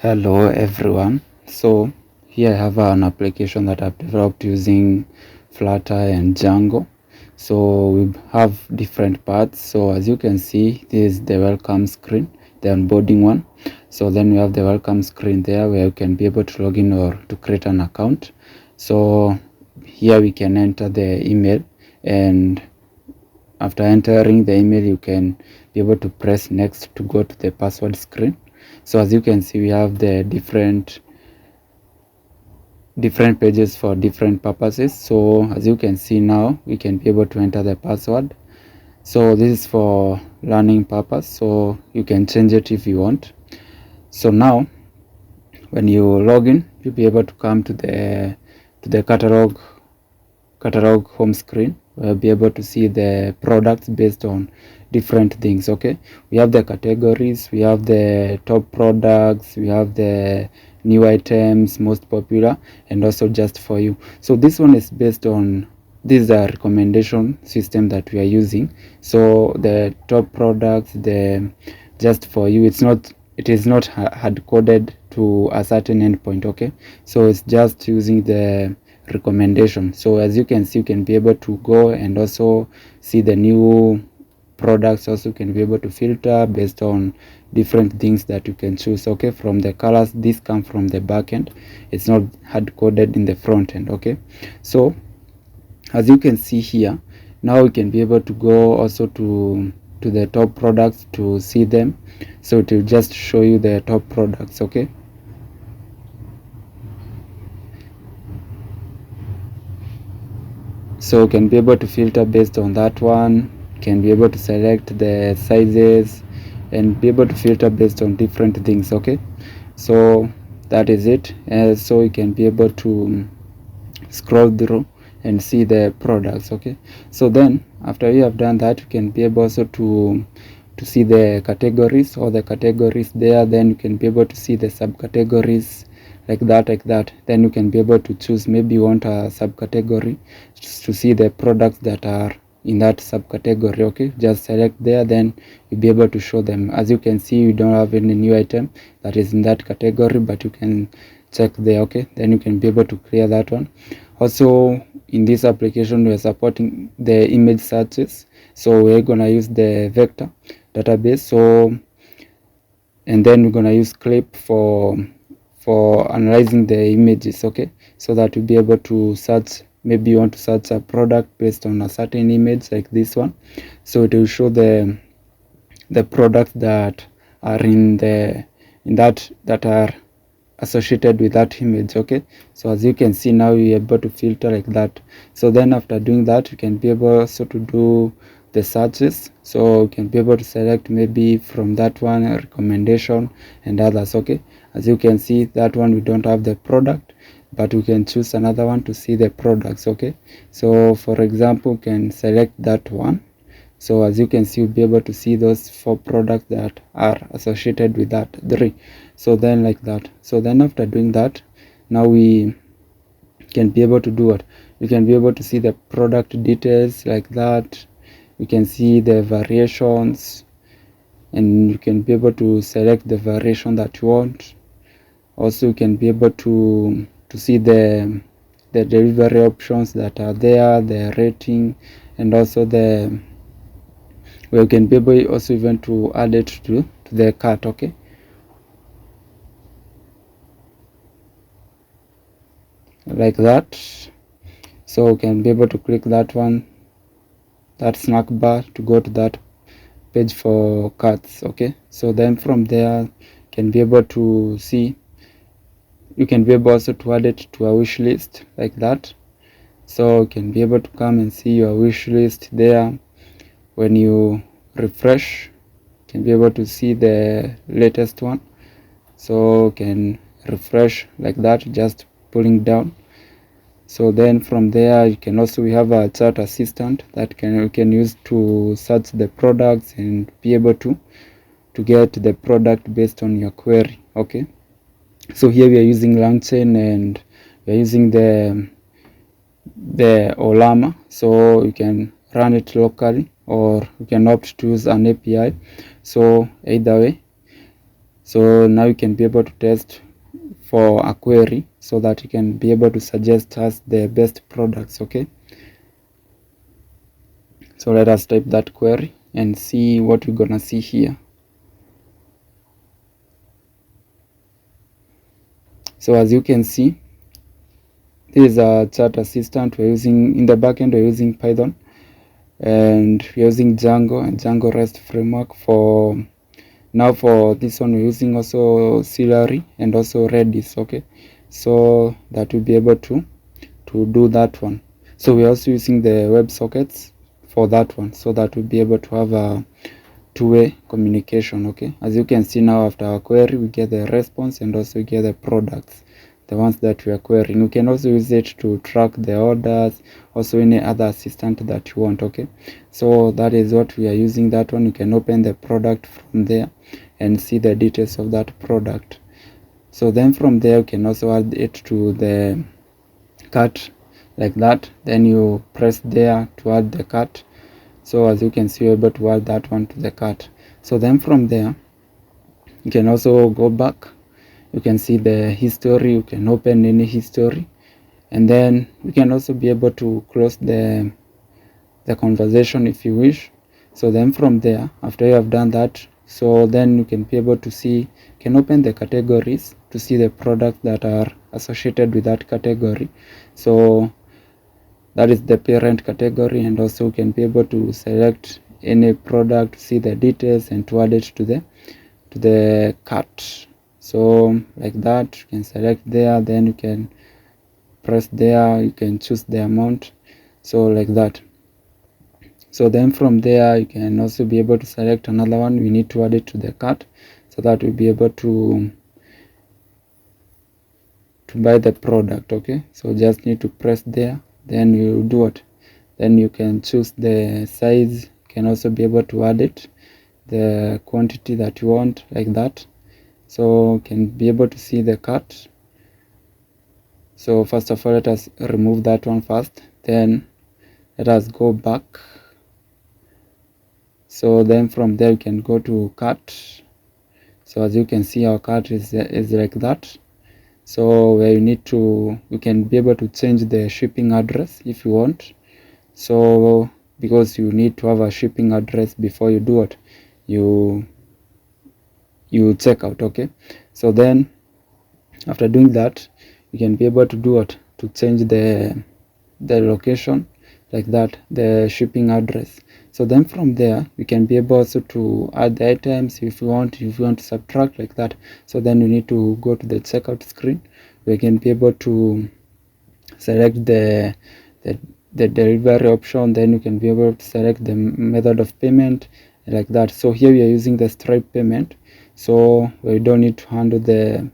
Hello everyone. So here I have an application that I've developed using Flutter and Django. So we have different parts. So as you can see, this is the welcome screen, the onboarding one. So then we have the welcome screen there where you can be able to log in or to create an account. So here we can enter the email, and after entering the email you can be able to press next to go to the password screen. So as you can see, we have the different pages for different purposes. So as you can see now, we can be able to enter the password. So this is for learning purpose, so you can change it if you want. So now when you log in, you'll be able to come to the catalog home screen. We'll be able to see the products based on different things. Okay, we have the categories, we have the top products, we have the new items, most popular, and also just for you. So this one is based on, this is a recommendation system that we are using. So the top products, the just for you, it is not hard coded to a certain endpoint. Okay, so it's just using the recommendation. So as you can see, you can be able to go and also see the new products. Also you can be able to filter based on different things that you can choose. Okay, from the colors, this come from the backend, it's not hard coded in the front end. Okay, so as you can see here, now we can be able to go also to the top products to see them. So it will just show you the top products. Okay, so you can be able to filter based on that one. You can be able to select the sizes and be able to filter based on different things. Okay, so that is it. So you can be able to scroll through and see the products. Okay, so then after you have done that, you can be able also to see the categories, or the categories there. Then you can be able to see the subcategories like that. Then you can be able to choose, maybe you want a subcategory to see the products that are in that subcategory. Okay, just select there, then you'll be able to show them. As you can see, you don't have any new item that is in that category, but you can check there. Okay, then you can be able to clear that one. Also in this application, we are supporting the image searches, so we're gonna use the vector database. So and then we're gonna use clip for analyzing the images. Okay, so that you'll be able to search, maybe you want to search a product based on a certain image like this one. So it will show the products that are in that are associated with that image. Okay, so as you can see now, you're able to filter like that. So then after doing that, you can be able also to do the searches. So you can be able to select maybe from that one a recommendation and others. Okay, as you can see, that one we don't have the product, but we can choose another one to see the products. Okay, so for example, you can select that one. So as you can see, you'll be able to see those 4 products that are associated with that 3. So then like that. So then after doing that, now we can be able to do what? You can be able to see the product details like that. You can see the variations, and you can be able to select the variation that you want. Also you can be able to see the delivery options that are there, the rating, and also we can be able also even to add it to the cart. Okay, like that. So we can be able to click that one, that snack bar, to go to that page for carts. Okay, so then from there you can be able to see, you can be able also to add it to a wish list like that. So you can be able to come and see your wish list there. When you refresh, you can be able to see the latest one. So you can refresh like that, just pulling down. So then from there, you can also, we have a chat assistant that we can use to search the products and be able to get the product based on your query. Okay, so here we are using LangChain, and we are using the Ollama. So you can run it locally, or you can opt to use an API. So either way. So now you can be able to test for a query so that you can be able to suggest us the best products. Okay, so let us type that query and see what we're gonna see here. So as you can see, this is a chat assistant. We're using in the backend, we're using Python, and we're using Django and Django REST Framework. For now, for this one, we're using also Celery and also Redis. Okay, so that we'll be able to do that one. So we're also using the WebSockets for that one, so that we'll be able to have a two-way communication. Okay, as you can see now, after our query we get the response and also we get the products, the ones that we are querying. We can also use it to track the orders, also any other assistant that you want. Okay, so that is what we are using that one. You can open the product from there and see the details of that product. So then from there you can also add it to the cart like that. Then you press there to add the cart. So as you can see, you're able to add that one to the cart. So then from there you can also go back. You can see the history. You can open any history, and then you can also be able to close the conversation if you wish. So then from there, after you have done that, so then you can be able to see, you can open the categories to see the products that are associated with that category. So that is the parent category, and also you can be able to select any product, see the details, and to add it to the cart. So like that, you can select there, then you can press there, you can choose the amount, so like that. So then from there you can also be able to select another one. We need to add it to the cart so that we'll be able to buy the product. Okay, so just need to press there, then you do it. Then you can choose the size. You can also be able to add it, the quantity that you want, like that. So you can be able to see the cart. So first of all, let us remove that one first, then let us go back. So then from there you can go to cart. So as you can see, our cart is like that. So where you can be able to change the shipping address if you want. So because you need to have a shipping address before you do it, you check out. Okay, so then after doing that, you can be able to do it, to change the location, like that, the shipping address. So then from there you can be able also to add the items if you want to subtract, like that. So then you need to go to the checkout screen. We can be able to select the delivery option, then you can be able to select the method of payment, like that. So here we are using the Stripe payment, so we don't need to handle the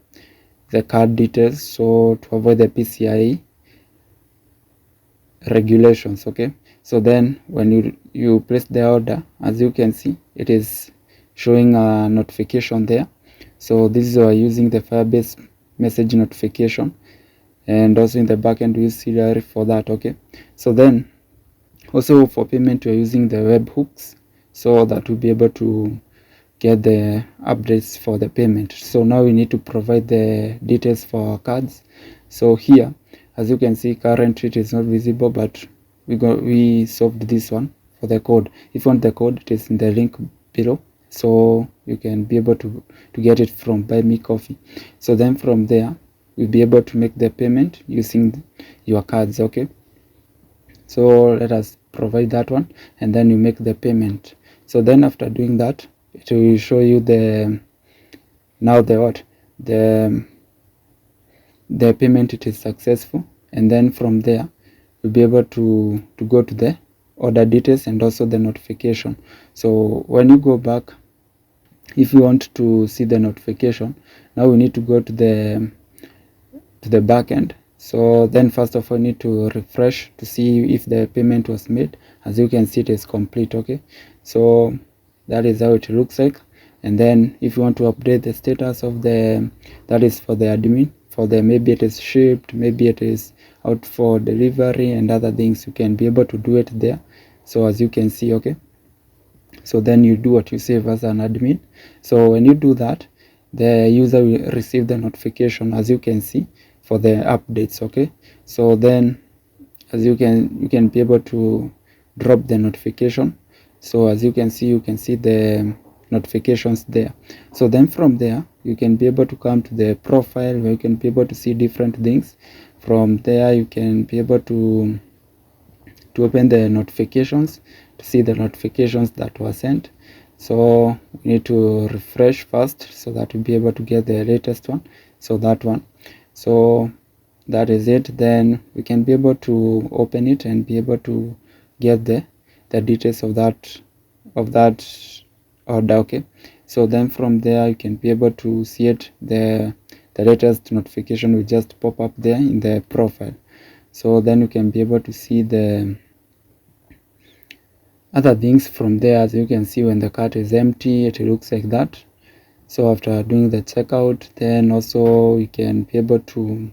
card details, so to avoid the PCI regulations. Okay, so then when you place the order, as you can see, it is showing a notification there. So this is why using the Firebase message notification, and also in the backend we use Celery for that. Okay, so then also for payment we're using the webhooks, so that we'll be able to get the updates for the payment. So now we need to provide the details for our cards. So here, as you can see, currently it is not visible, but we solved this one for the code. If you want the code, it is in the link below, so you can be able to get it from Buy Me Coffee. So then from there you'll be able to make the payment using your cards. Okay, so let us provide that one, and then you make the payment. So then after doing that, it will show you the payment, it is successful. And then from there you'll be able to go to the order details and also the notification. So when you go back, if you want to see the notification, now we need to go to the backend. So then first of all, need to refresh to see if the payment was made. As you can see, it is complete. Okay, so that is how it looks like. And then if you want to update the status of that is for the admin, for the maybe it is shipped, maybe it is out for delivery and other things, you can be able to do it there. So as you can see, okay, so then you do what you save as an admin. So when you do that, the user will receive the notification, as you can see, for the updates. Okay, so then as you can be able to drop the notification. So as you can see the notifications there. So then from there you can be able to come to the profile, where you can be able to see different things. From there you can be able to open the notifications, to see the notifications that were sent. So we need to refresh first so that we'll be able to get the latest one. So that one, so that is it. Then we can be able to open it and be able to get the details of that order. Okay, so then from there you can be able to see it, the latest notification will just pop up there in the profile. So then you can be able to see the other things from there. As you can see, when the cart is empty, it looks like that. So after doing the checkout, then also you can be able to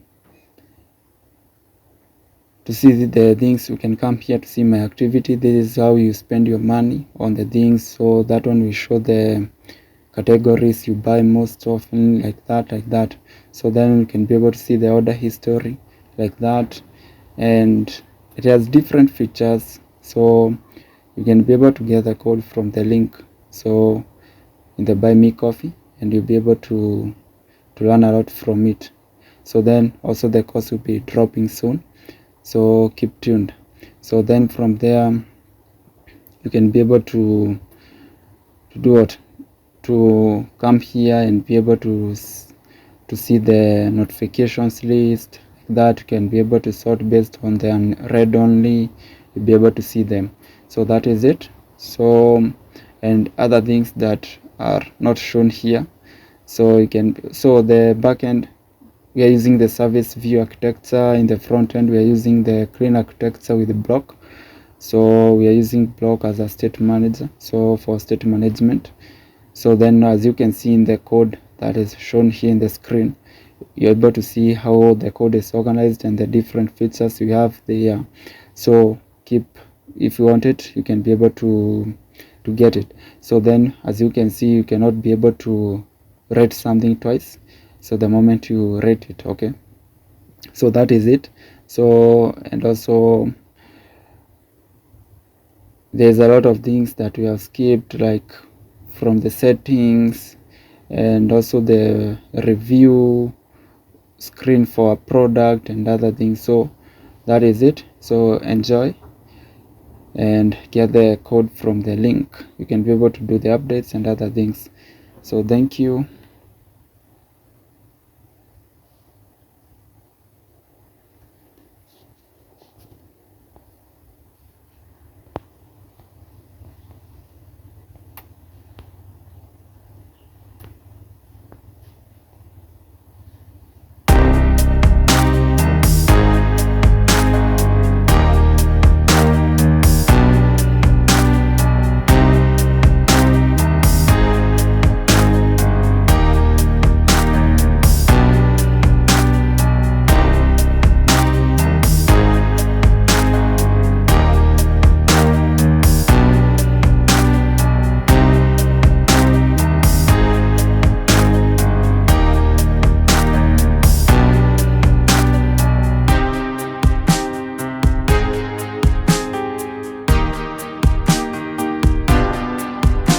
see the things. You can come here to see my activity. This is how you spend your money on the things. So that one will show the categories you buy most often, like that. So then you can be able to see the order history like that, and it has different features. So you can be able to get the code from the link, so in the buy me coffee, and you'll be able to learn a lot from it. So then also the course will be dropping soon, so keep tuned. So then from there you can be able to do what, to come here and be able to see the notifications list. Like that you can be able to sort based on the read only, you'll be able to see them. So that is it. So and other things that are not shown here, so you can, so the backend, we are using the service view architecture. In the front end we are using the clean architecture with the block. So we are using block as a state manager, so for state management. So then as you can see in the code that is shown here in the screen, you're able to see how the code is organized and the different features we have there. So if you want it, you can be able to get it. So then as you can see, you cannot be able to rate something twice, so the moment you rate it. Okay, so that is it. So and also there's a lot of things that we have skipped, like from the settings and also the review screen for a product and other things. So that is it. So enjoy and get the code from the link. You can be able to do the updates and other things. So thank you.